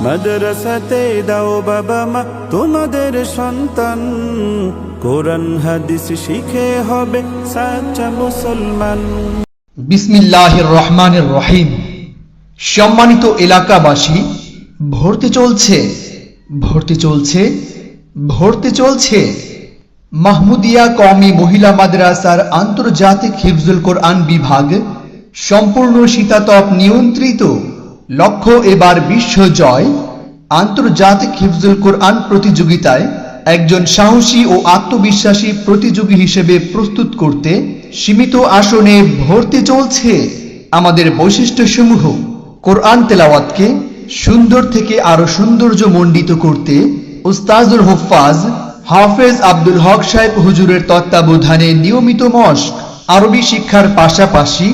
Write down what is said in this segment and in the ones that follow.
মাদ্রাসাতে দাও বাবা মা তোমাদের সন্তান, কোরআন হাদিস শিখে হবে সাচ্চা মুসলমান। বিসমিল্লাহির রহমানির রহিম। সম্মানিত এলাকাবাসী, ভর্তি চলছে মাহমুদিয়া কওমি মহিলা মাদ্রাসার আন্তর্জাতিক হিফজুল কোরআন বিভাগ সম্পূর্ণ শীতাতপ নিয়ন্ত্রিত, লক্ষ্য এবার বিশ্বজয়। আন্তর্জাতিক হিফজুল কোরআন প্রতিযোগিতায় একজন সাহসী ও আত্মবিশ্বাসী প্রতিযোগী হিসেবে প্রস্তুত করতে সীমিত আসনে ভর্তি চলছে। আমাদের বৈশিষ্ট্যসমূহ: কোরআন তেলাওয়াতকে সুন্দর থেকে আরো সৌন্দর্যমণ্ডিত করতে উস্তাজুল হুফাজ হাফেজ আব্দুল হক সাহেব হুজুরের তত্ত্বাবধানে নিয়মিত মশক, আরবি শিক্ষার পাশাপাশি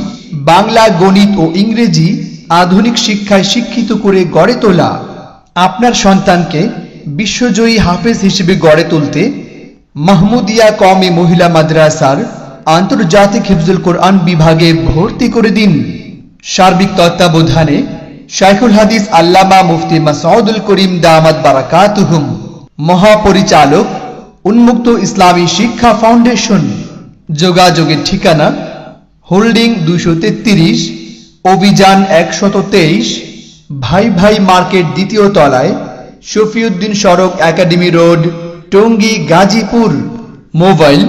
বাংলা, গণিত ও ইংরেজি আধুনিক শিক্ষায় শিক্ষিত করে গড়ে তোলা। আপনার সন্তানকে বিশ্বজয়ী হাফেজ হিসেবে গড়ে তুলতে মাহমুদিয়া কওমি মহিলা মাদ্রাসার আন্তর্জাতিক হিফজুল কোরআন বিভাগে ভর্তি করে দিন। সার্বিক তত্ত্বাবধানে শাইখুল হাদিস আল্লামা মুফতি মাসউদুল করিম দামাত বারাকাতুহুম, মহাপরিচালক উন্মুক্ত ইসলামী শিক্ষা ফাউন্ডেশন। যোগাযোগের ঠিকানা: হোল্ডিং 233, অভিযান 123, ভাই ভাই মার্কেট, দ্বিতীয় তলায়, শফিউদ্দিন সড়ক, academy road, Tongi, Gazipur. Mobile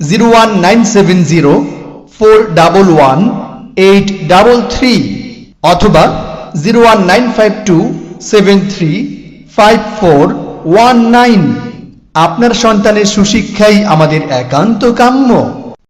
01970411833 অথবা 01952735419। আপনার সন্তানের সুশিক্ষাই আমাদের একান্ত কাম্য।